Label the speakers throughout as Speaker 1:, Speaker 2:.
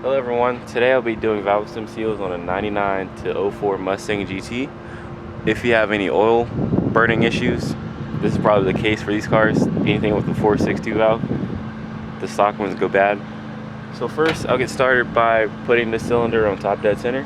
Speaker 1: Hello everyone, today I'll be doing valve stem seals on a 99 to 04 Mustang GT. If you have any oil burning issues, this is probably the case for these cars. Anything with the 462 valve, the stock ones go bad. So first I'll get started by putting this cylinder on top dead center.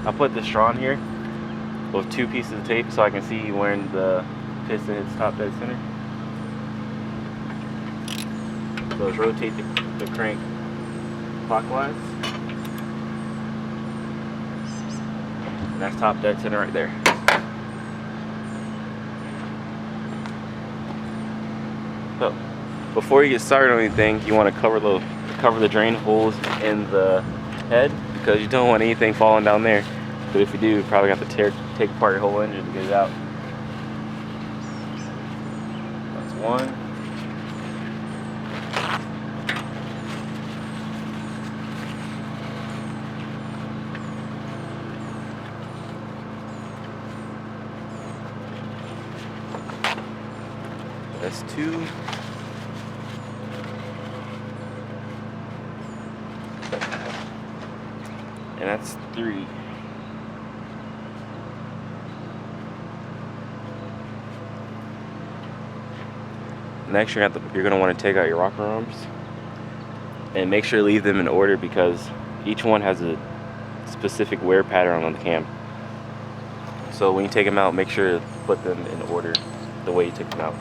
Speaker 1: I'll put the straw in here with 2 pieces of tape so I can see when the piston hits top dead center. So let's rotate the crank clockwise. And that's top dead center right there. So before you get started on anything, you want to cover the drain holes in the head, because you don't want anything falling down there. But if you do, you probably have to take apart your whole engine to get it out. That's one. That's 2. And that's 3. Next, you're going to want to take out your rocker arms and make sure to leave them in order, because each one has a specific wear pattern on the cam. So when you take them out, make sure to put them in order the way you took them out.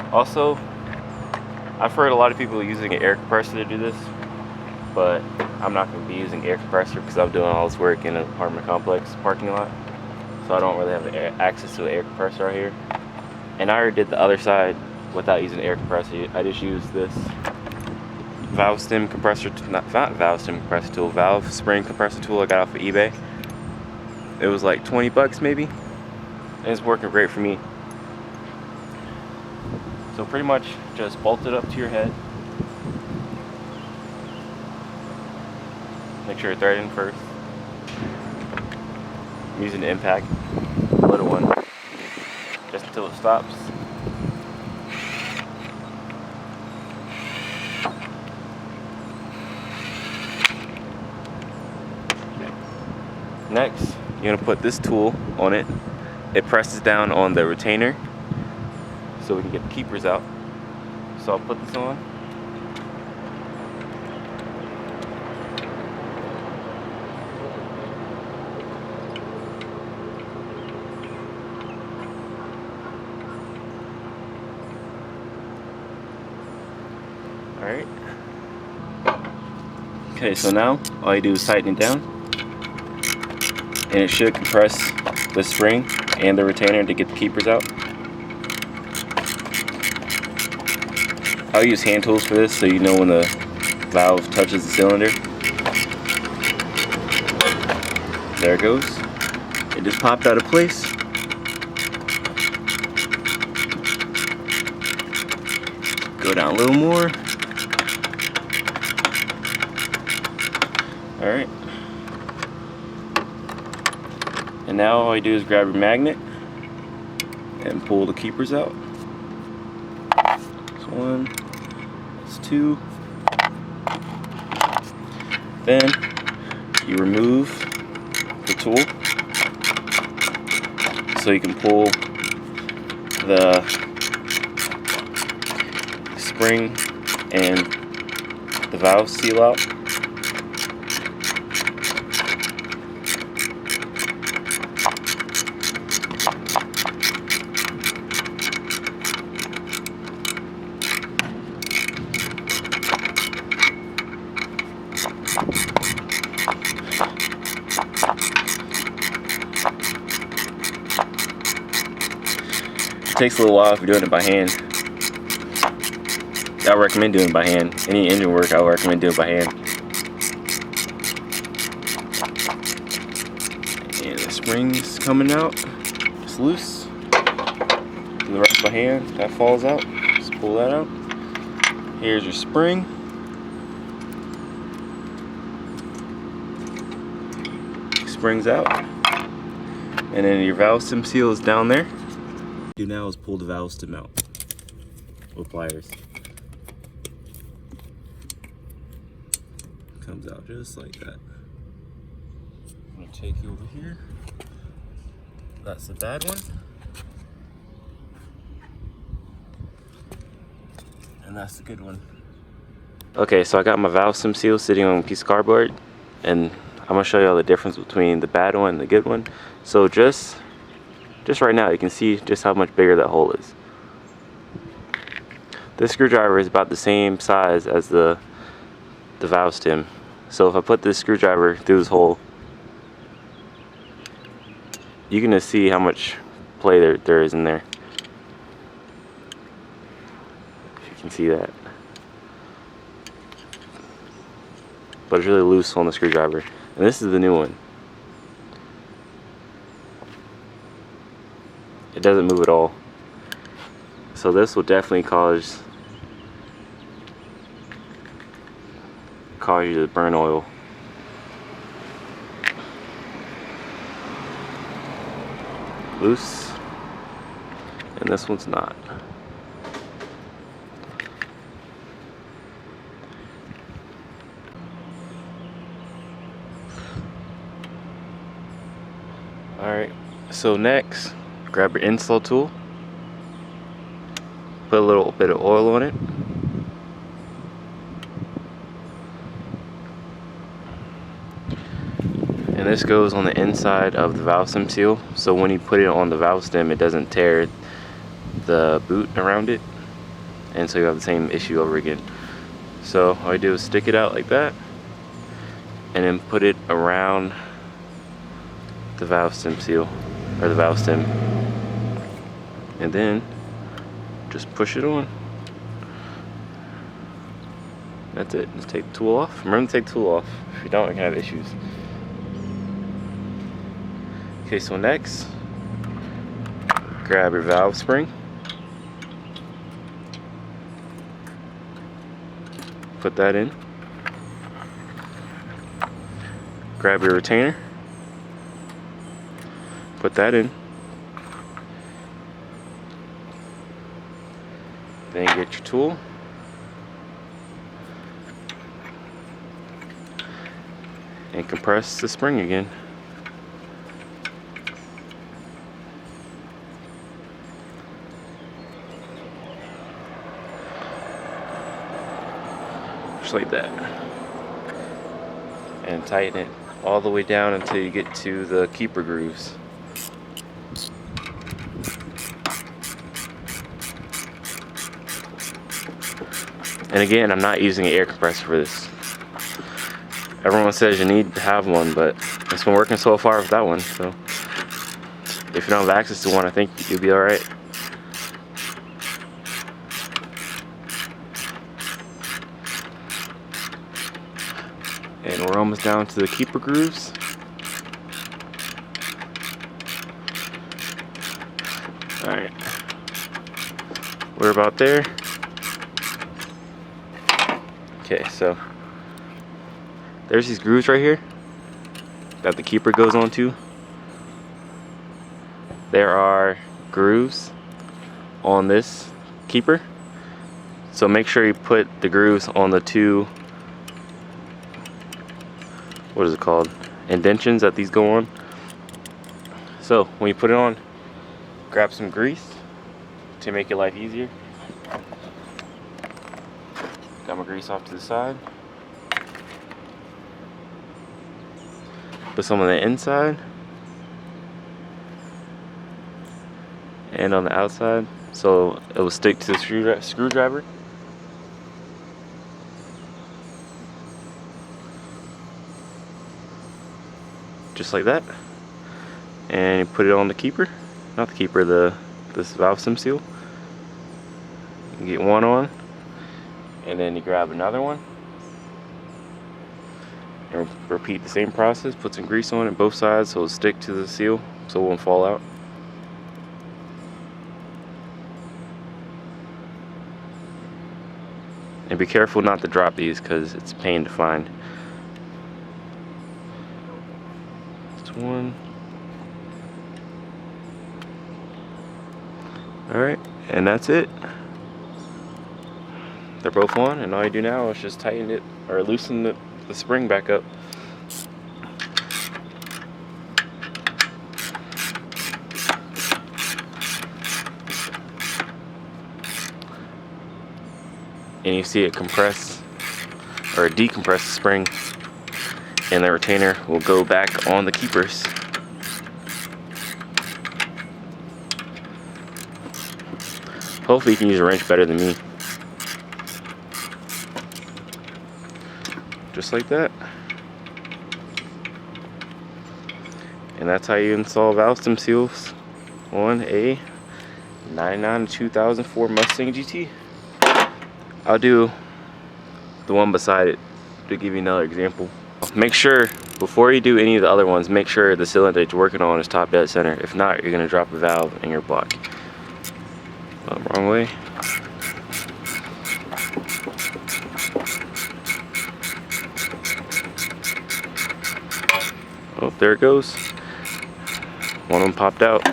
Speaker 1: Also, I've heard a lot of people using an air compressor to do this, but I'm not going to be using air compressor because I'm doing all this work in an apartment complex parking lot, so I don't really have access to an air compressor right here. And I already did the other side without using air compressor. I just used this valve stem compressor, not valve stem compressor tool, valve spring compressor tool I got off of eBay. It was like 20 bucks maybe, and it's working great for me. So pretty much just bolt it up to your head. Make sure you thread in first. I'm using the impact, the little one, just until it stops. Next, you're gonna put this tool on it. It presses down on the retainer so we can get the keepers out. So I'll put this on. Alright. Okay, so now all you do is tighten it down, and it should compress the spring and the retainer to get the keepers out. I'll use hand tools for this so you know when the valve touches the cylinder. There it goes. It just popped out of place. Go down a little more. Alright. And now all you do is grab your magnet and pull the keepers out. That's 1. 2. Then you remove the tool so you can pull the spring and the valve seal out. It takes a little while if you're doing it by hand. I recommend doing it by hand. Any engine work, I would recommend doing it by hand. And the spring's coming out. It's loose. Do the rest by hand. That falls out. Just pull that out. Here's your spring. Springs out. And then your valve stem seal is down there. What you do now is pull the valve stem out with pliers. Comes out just like that. I'm gonna take you over here. That's the bad one. And that's the good one. Okay, so I got my valve stem seal sitting on a piece of cardboard, and I'm gonna show you all the difference between the bad one and the good one. So just right now, you can see just how much bigger that hole is. This screwdriver is about the same size as the valve stem. So if I put this screwdriver through this hole, you can just see how much play there is in there. If you can see that. But it's really loose on the screwdriver. And this is the new one. It doesn't move at all. So this will definitely cause you to burn oil. Loose, and this one's not. Alright, so next, grab your install tool, put a little bit of oil on it. And this goes on the inside of the valve stem seal, so when you put it on the valve stem, it doesn't tear the boot around it, and so you have the same issue over again. So all I do is stick it out like that, and then put it around the valve stem seal, or the valve stem, and then just push it on. That's it. Just take the tool off. Remember to take the tool off. If you don't, you're gonna have issues. Okay, so next, grab your valve spring, put that in, grab your retainer, put that in, then get your tool, and compress the spring again. Just like that, and tighten it all the way down until you get to the keeper grooves. And again, I'm not using an air compressor for this. Everyone says you need to have one, but it's been working so far with that one, so if you don't have access to one, I think you'll be alright. And we're almost down to the keeper grooves. Alright. We're about there. Okay, so there's these grooves right here that the keeper goes onto. There are grooves on this keeper. So make sure you put the grooves on the two, what is it called, indentions that these go on. So when you put it on, grab some grease to make your life easier. Got my grease off to the side. Put some on the inside and on the outside, so it will stick to the screwdriver. Just like that. And you put it on the keeper, not the keeper, this valve stem seal. You get one on, and then you grab another one, and repeat the same process. Put some grease on it both sides so it'll stick to the seal, so it won't fall out. And be careful not to drop these because it's a pain to find. That's one. Alright, and that's it. They're both on, and all you do now is just tighten it or loosen the spring back up. And you see it compress or decompress the spring, and the retainer will go back on the keepers. Hopefully you can use a wrench better than me. Just like that. And that's how you install valve stem seals on a 99 2004 Mustang GT. I'll do the one beside it to give you another example. Make sure, before you do any of the other ones, make sure the cylinder that you're working on is top dead center. If not, you're gonna drop a valve in your block. Wrong way. Oh, there it goes. One of them popped out.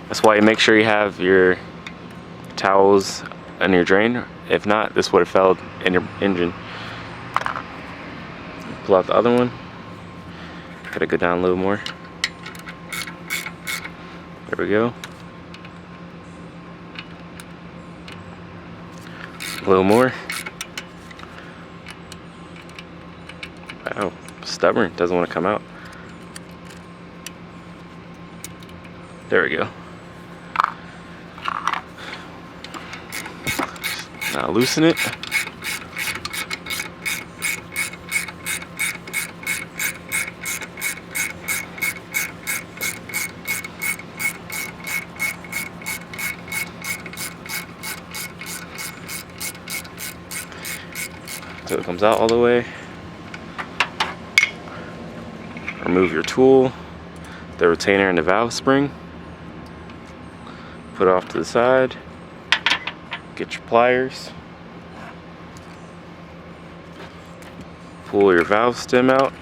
Speaker 1: That's why you make sure you have your towels in your drain. If not, this would have fell in your engine. Pull out the other one. Gotta go down a little more. There we go. A little more. Wow, stubborn, doesn't want to come out. There we go. Now loosen it. So it comes out all the way. Remove your tool, the retainer and the valve spring. Put it off to the side. Get your pliers. Pull your valve stem out.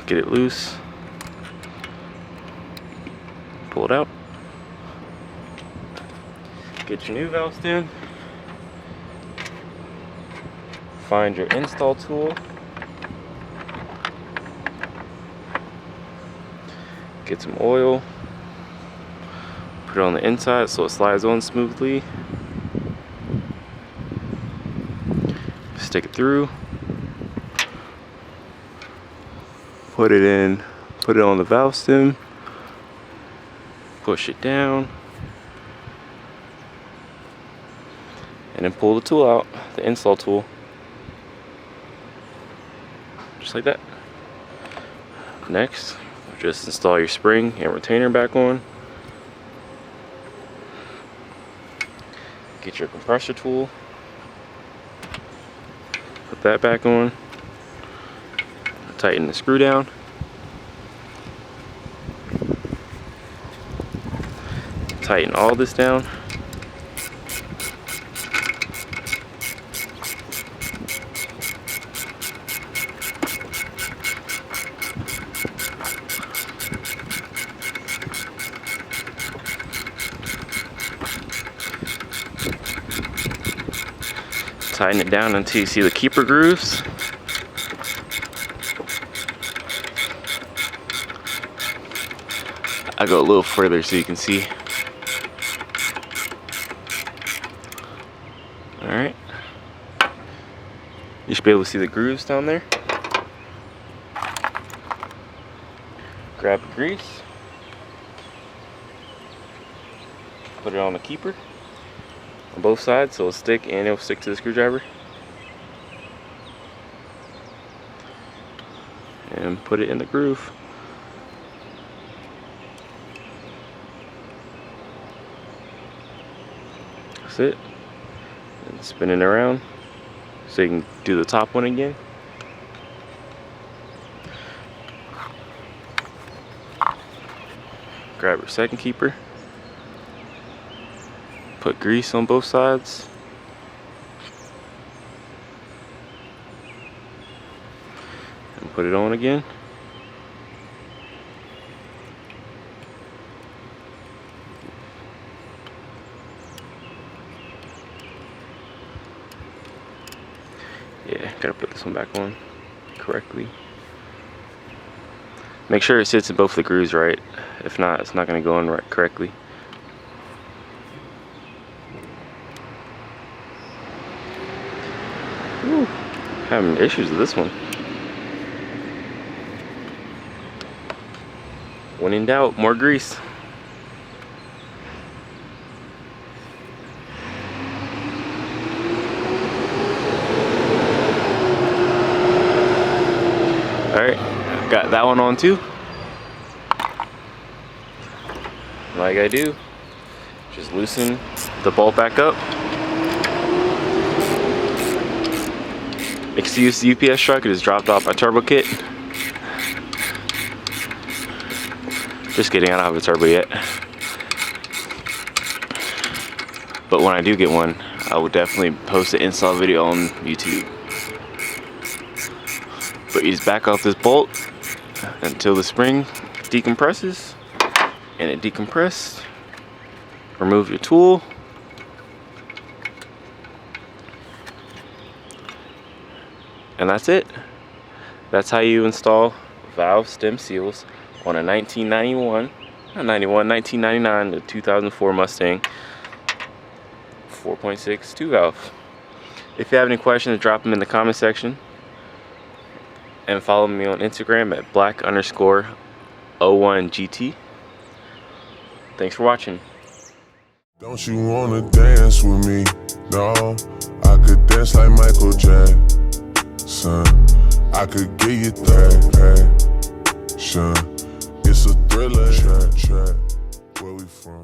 Speaker 1: Get it loose. Pull it out. Get your new valve stem. Find your install tool. Get some oil. Put it on the inside so it slides on smoothly. Stick it through. Put it in. Put it on the valve stem. Push it down. And then pull the tool out, the install tool. Just like that. Next, just install your spring and retainer back on. Get your compressor tool. Put that back on. Tighten the screw down. Tighten all this down. Tighten it down until you see the keeper grooves. I go a little further so you can see. Alright. You should be able to see the grooves down there. Grab the grease. Put it on the keeper. On both sides so it'll stick and it'll stick to the screwdriver. And put it in the groove. That's it. And spin it around so you can do the top one again. Grab your second keeper. Put grease on both sides. And put it on again. Yeah, gotta put this one back on correctly. Make sure it sits in both the grooves right. If not, it's not gonna go in right correctly. Ooh, having issues with this one. When in doubt, more grease. Alright, got that one on too. All I gotta do, just loosen the bolt back up. Excuse the UPS truck, it just dropped off my turbo kit. Just kidding, I don't have a turbo yet. But when I do get one, I will definitely post an install video on YouTube. But you just back off this bolt until the spring decompresses, and it decompressed. Remove your tool. And that's it. That's how you install valve stem seals on a 1999 to 2004 Mustang 4.6 2 valve. If you have any questions, drop them in the comment section. And follow me on Instagram at black_01GT. Thanks for watching.
Speaker 2: Don't you wanna dance with me? No, I could dance like Michael Jackson. I could give you that action. It's a thriller track. Where we from?